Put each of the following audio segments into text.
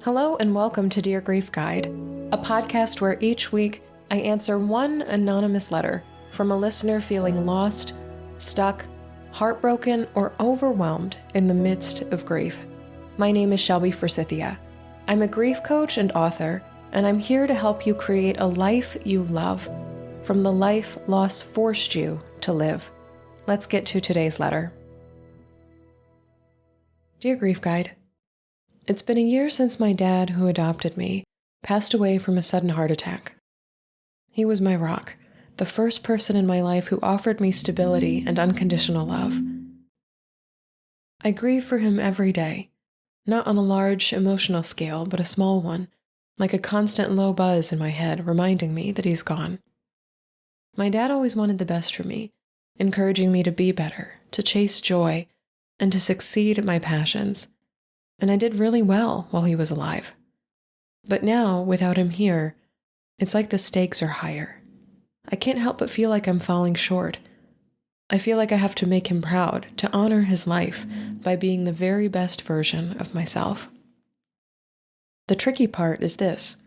Hello and welcome to Dear Grief Guide, a podcast where each week I answer one anonymous letter from a listener feeling lost, stuck, heartbroken, or overwhelmed in the midst of grief. My name is Shelby Forsythia. I'm a grief coach and author, and I'm here to help you create a life you love from the life loss forced you to live. Let's get to today's letter. Dear Grief Guide, it's been a year since my dad, who adopted me, passed away from a sudden heart attack. He was my rock, the first person in my life who offered me stability and unconditional love. I grieve for him every day, not on a large emotional scale, but a small one, like a constant low buzz in my head reminding me that he's gone. My dad always wanted the best for me, encouraging me to be better, to chase joy, and to succeed at my passions. And I did really well while he was alive. But now, without him here, it's like the stakes are higher. I can't help but feel like I'm falling short. I feel like I have to make him proud, to honor his life by being the very best version of myself. The tricky part is this.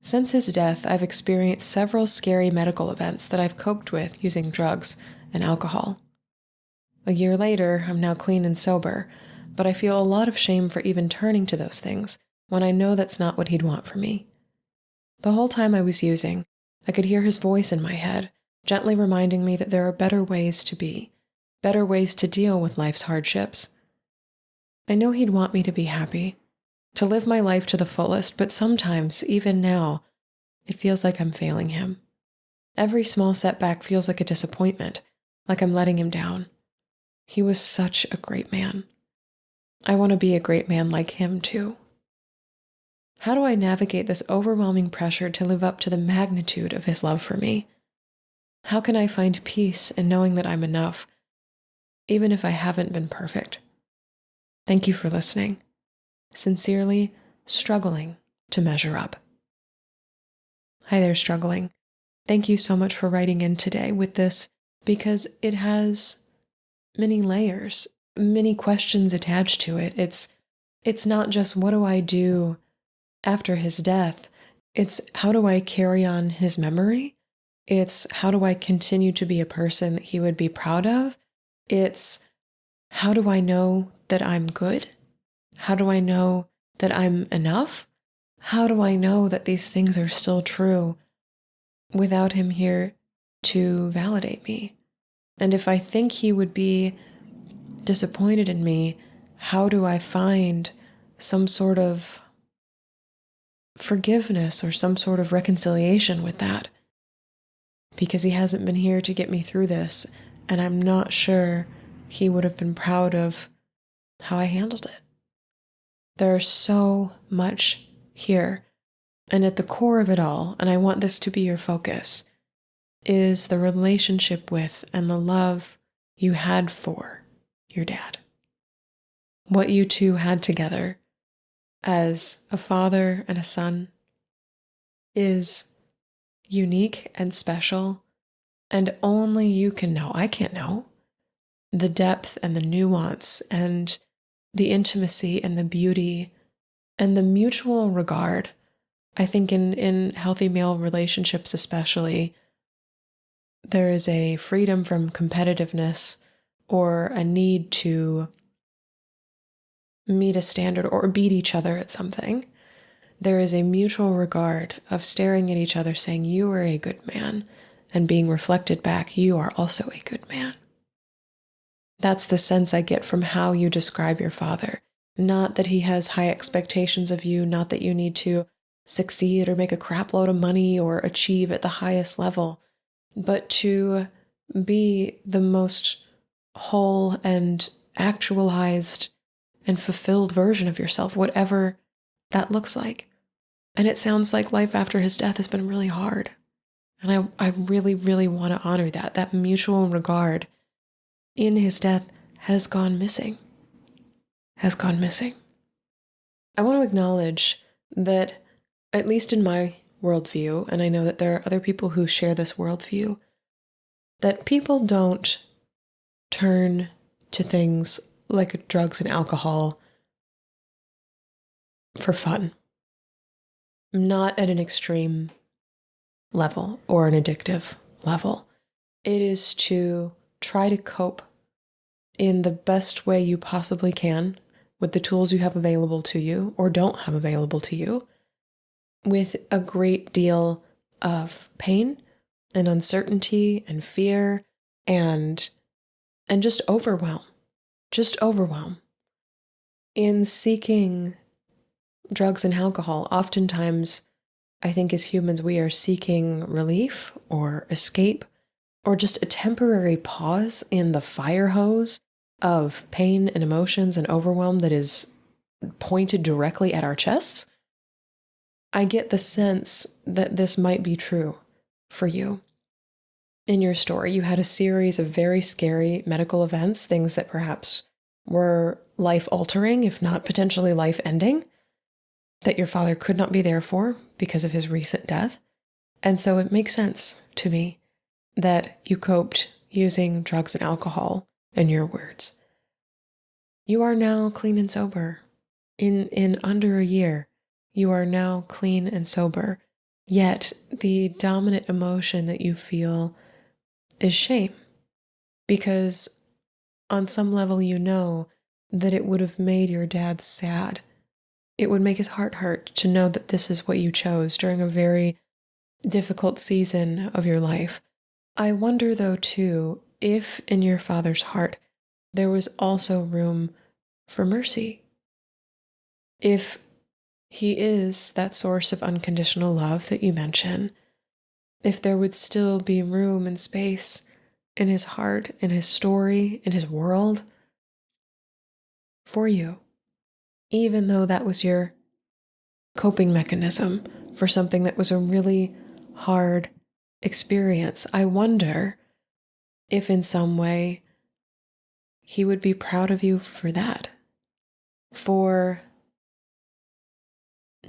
Since his death, I've experienced several scary medical events that I've coped with using drugs and alcohol. A year later, I'm now clean and sober, but I feel a lot of shame for even turning to those things when I know that's not what he'd want for me. The whole time I was using, I could hear his voice in my head, gently reminding me that there are better ways to be, better ways to deal with life's hardships. I know he'd want me to be happy, to live my life to the fullest, but sometimes, even now, it feels like I'm failing him. Every small setback feels like a disappointment, like I'm letting him down. He was such a great man. I want to be a great man like him, too. How do I navigate this overwhelming pressure to live up to the magnitude of his love for me? How can I find peace in knowing that I'm enough, even if I haven't been perfect? Thank you for listening. Sincerely, struggling to measure up. Hi there, struggling. Thank you so much for writing in today with this, because it has many layers, many questions attached to it. It's not just what do I do after his death, it's how do I carry on his memory? It's how do I continue to be a person that he would be proud of? It's how do I know that I'm good? How do I know that I'm enough? How do I know that these things are still true without him here to validate me? And if I think he would be disappointed in me, how do I find some sort of forgiveness or some sort of reconciliation with that? Because he hasn't been here to get me through this, and I'm not sure he would have been proud of how I handled it. There's so much here, and at the core of it all, and I want this to be your focus, is the relationship with and the love you had for your dad. What you two had together as a father and a son is unique and special, and only you can know. I can't know the depth and the nuance and the intimacy and the beauty and the mutual regard. I think in healthy male relationships especially, there is a freedom from competitiveness or a need to meet a standard or beat each other at something. There is a mutual regard of staring at each other saying, you are a good man, and being reflected back, you are also a good man. That's the sense I get from how you describe your father. Not that he has high expectations of you, not that you need to succeed or make a crap load of money or achieve at the highest level, but to be the most whole and actualized and fulfilled version of yourself, whatever that looks like. And it sounds like life after his death has been really hard. And I really, really want to honor that. That mutual regard in his death has gone missing. I want to acknowledge that, at least in my worldview, and I know that there are other people who share this worldview, that people don't turn to things like drugs and alcohol for fun. not at an extreme level or an addictive level. It is to try to cope in the best way you possibly can with the tools you have available to you or don't have available to you, with a great deal of pain and uncertainty and fear and just overwhelm. Just overwhelm. In seeking drugs and alcohol, oftentimes, I think as humans, we are seeking relief or escape or just a temporary pause in the fire hose of pain and emotions and overwhelm that is pointed directly at our chests. I get the sense that this might be true for you. In your story, you had a series of very scary medical events, things that perhaps were life-altering, if not potentially life-ending, that your father could not be there for because of his recent death. And so it makes sense to me that you coped using drugs and alcohol, in your words. You are now clean and sober. In under a year, you are now clean and sober. Yet the dominant emotion that you feel is shame, because on some level you know that it would have made your dad sad. It would make his heart hurt to know that this is what you chose during a very difficult season of your life. I wonder, though, too, if in your father's heart there was also room for mercy. If he is that source of unconditional love that you mention, if there would still be room and space in his heart, in his story, in his world for you, even though that was your coping mechanism for something that was a really hard experience. I wonder if in some way he would be proud of you for that, for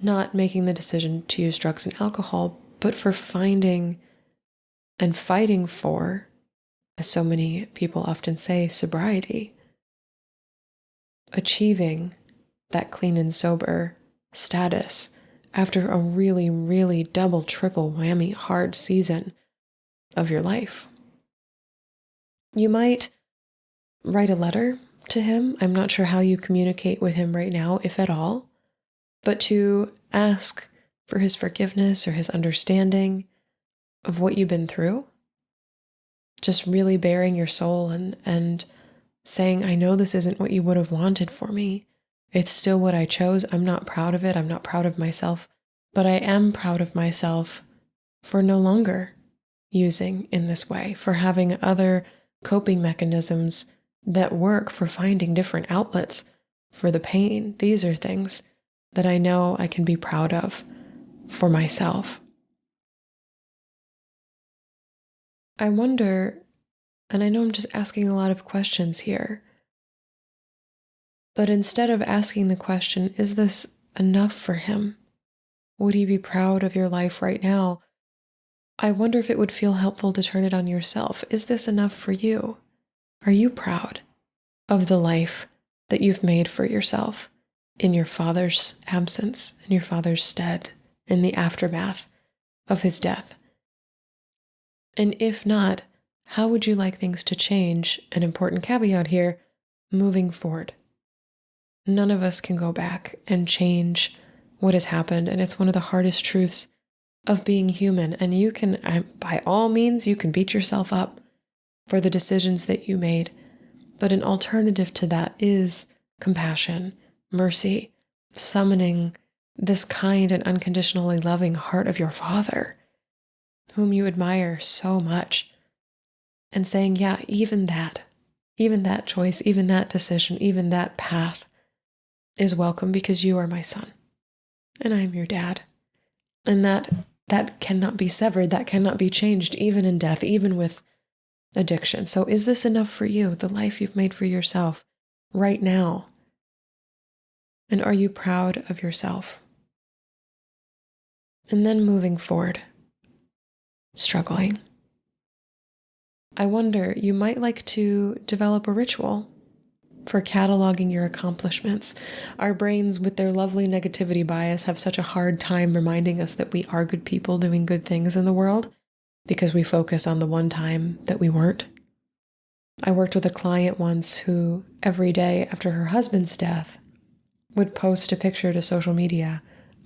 not making the decision to use drugs and alcohol, but for finding and fighting for, as so many people often say, sobriety, achieving that clean and sober status after a really, really double, triple whammy hard season of your life. You might write a letter to him. I'm not sure how you communicate with him right now, if at all, but to ask for his forgiveness or his understanding of what you've been through. Just really bearing your soul and saying, I know this isn't what you would have wanted for me. It's still what I chose. I'm not proud of it. I'm not proud of myself, but I am proud of myself for no longer using in this way, for having other coping mechanisms that work, for finding different outlets for the pain. These are things that I know I can be proud of for myself. I wonder, and I know I'm just asking a lot of questions here, but instead of asking the question, is this enough for him? Would he be proud of your life right now? I wonder if it would feel helpful to turn it on yourself. Is this enough for you? Are you proud of the life that you've made for yourself in your father's absence, in your father's stead, in the aftermath of his death? And if not, how would you like things to change? An important caveat here, moving forward. None of us can go back and change what has happened, and it's one of the hardest truths of being human. And you can, by all means, you can beat yourself up for the decisions that you made, but an alternative to that is compassion, mercy, summoning this kind and unconditionally loving heart of your father, whom you admire so much, and saying, yeah, even that choice, even that decision, even that path is welcome because you are my son and I'm your dad. And that cannot be severed, that cannot be changed, even in death, even with addiction. So is this enough for you, the life you've made for yourself right now? And are you proud of yourself? And then moving forward, struggling. I wonder, you might like to develop a ritual for cataloging your accomplishments. Our brains, with their lovely negativity bias, have such a hard time reminding us that we are good people doing good things in the world because we focus on the one time that we weren't. I worked with a client once who, every day after her husband's death, would post a picture to social media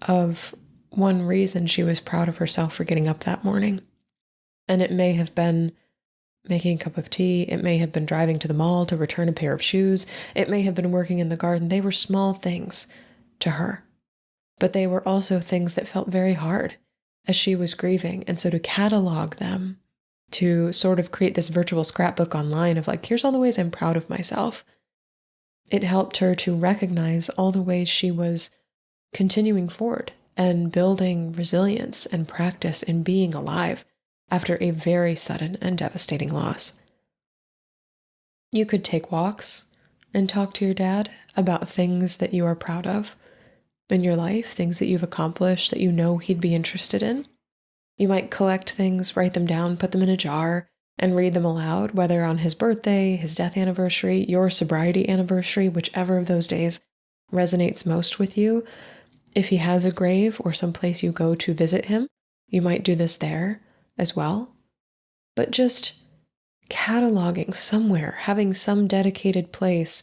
of one reason she was proud of herself for getting up that morning. And it may have been making a cup of tea. It may have been driving to the mall to return a pair of shoes. It may have been working in the garden. They were small things to her, but they were also things that felt very hard as she was grieving. And so to catalog them, to sort of create this virtual scrapbook online of like, here's all the ways I'm proud of myself, it helped her to recognize all the ways she was continuing forward and building resilience and practice in being alive after a very sudden and devastating loss. You could take walks and talk to your dad about things that you are proud of in your life, things that you've accomplished that you know he'd be interested in. You might collect things, write them down, put them in a jar, and read them aloud, whether on his birthday, his death anniversary, your sobriety anniversary, whichever of those days resonates most with you. If he has a grave or someplace you go to visit him, you might do this there as well. But just cataloging somewhere, having some dedicated place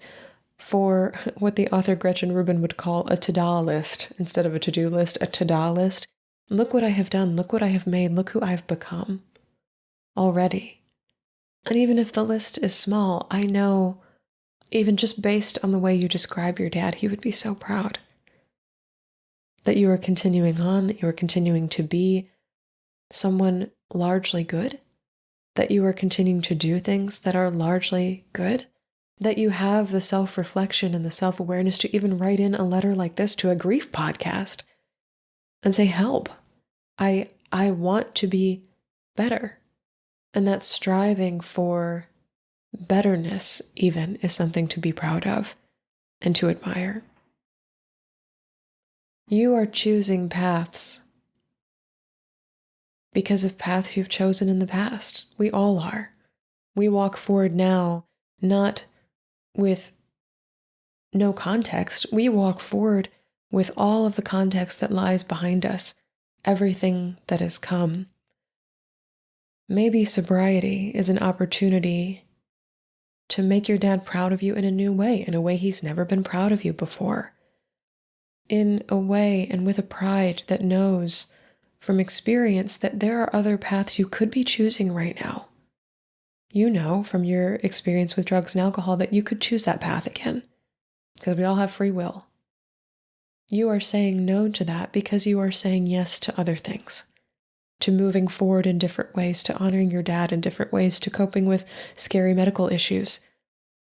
for what the author Gretchen Rubin would call a to-do list instead of a to-do list, a to-do list. Look what I have done, look what I have made, look who I've become already. And even if the list is small, I know, even just based on the way you describe your dad, he would be so proud that you are continuing on, that you are continuing to be someone largely good, that you are continuing to do things that are largely good, that you have the self-reflection and the self-awareness to even write in a letter like this to a grief podcast and say, help, I want to be better. And that striving for betterness even is something to be proud of and to admire. You are choosing paths because of paths you've chosen in the past. We all are. We walk forward now, not with no context. We walk forward with all of the context that lies behind us, everything that has come. Maybe sobriety is an opportunity to make your dad proud of you in a new way, in a way he's never been proud of you before, in a way and with a pride that knows from experience that there are other paths you could be choosing right now. You know from your experience with drugs and alcohol that you could choose that path again, because we all have free will. You are saying no to that because you are saying yes to other things, to moving forward in different ways, to honoring your dad in different ways, to coping with scary medical issues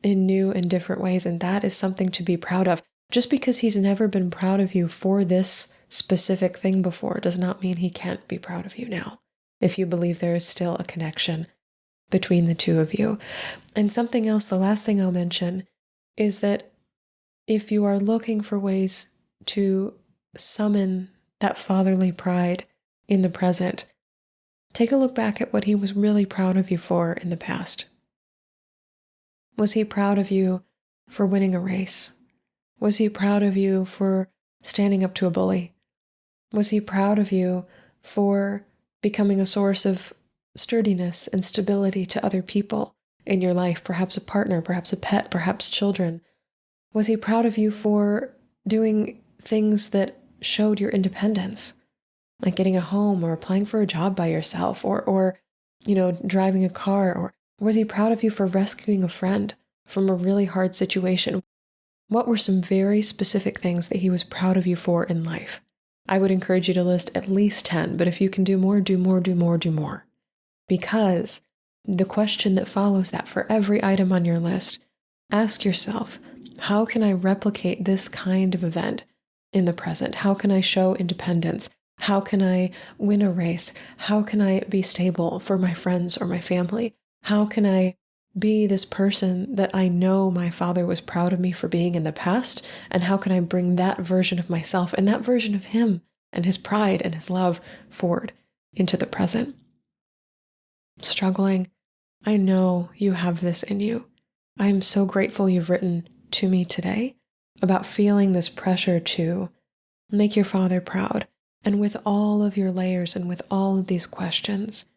in new and different ways. And that is something to be proud of. Just because he's never been proud of you for this specific thing before does not mean he can't be proud of you now, if you believe there is still a connection between the two of you. And something else, the last thing I'll mention, is that if you are looking for ways to summon that fatherly pride in the present, take a look back at what he was really proud of you for in the past. Was he proud of you for winning a race? Was he proud of you for standing up to a bully? Was he proud of you for becoming a source of sturdiness and stability to other people in your life, perhaps a partner, perhaps a pet, perhaps children? Was he proud of you for doing things that showed your independence, like getting a home or applying for a job by yourself or driving a car? Or was he proud of you for rescuing a friend from a really hard situation? What were some very specific things that he was proud of you for in life? I would encourage you to list at least 10, but if you can do more, do more, do more, do more. Because the question that follows that for every item on your list, ask yourself, how can I replicate this kind of event in the present? How can I show independence? How can I win a race? How can I be stable for my friends or my family? How can I be this person that I know my father was proud of me for being in the past? And how can I bring that version of myself and that version of him and his pride and his love forward into the present? Struggling, I know you have this in you. I am so grateful you've written to me today about feeling this pressure to make your Father proud, and with all of your layers and with all of these questions,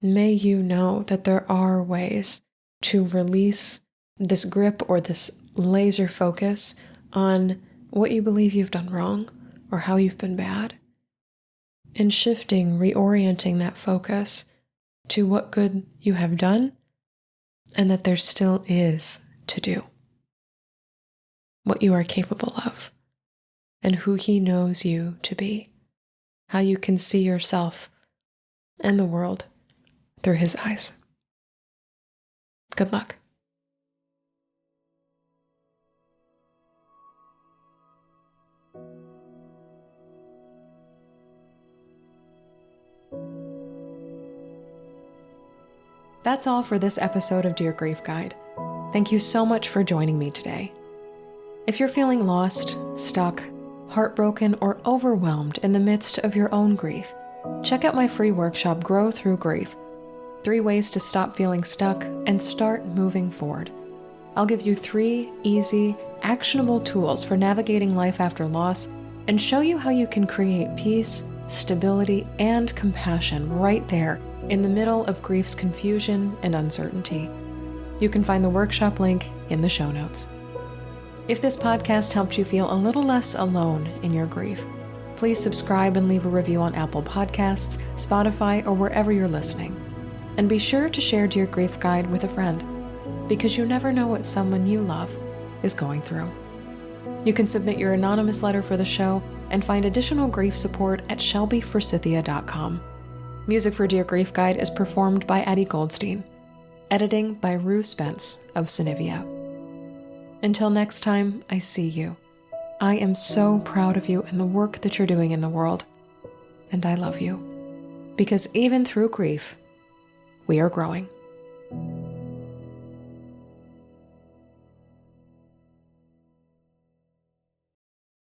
may you know that there are ways to release this grip or this laser focus on what you believe you've done wrong or how you've been bad, and shifting, reorienting that focus to what good you have done and that there still is to do, what you are capable of, and who He knows you to be, how you can see yourself and the world through His eyes. Good luck. That's all for this episode of Dear Grief Guide. Thank you so much for joining me today. If you're feeling lost, stuck, heartbroken, or overwhelmed in the midst of your own grief, check out my free workshop, Grow Through Grief: 3 ways to stop feeling stuck and start moving forward. I'll give you 3 easy, actionable tools for navigating life after loss and show you how you can create peace, stability, and compassion right there in the middle of grief's confusion and uncertainty. You can find the workshop link in the show notes. If this podcast helped you feel a little less alone in your grief, please subscribe and leave a review on Apple Podcasts, Spotify, or wherever you're listening. And be sure to share Dear Grief Guide with a friend, because you never know what someone you love is going through. You can submit your anonymous letter for the show and find additional grief support at shelbyforsythia.com. Music for Dear Grief Guide is performed by Addie Goldstein. Editing by Rue Spence of Synivia. Until next time, I see you. I am so proud of you and the work that you're doing in the world. And I love you. Because even through grief, we are growing.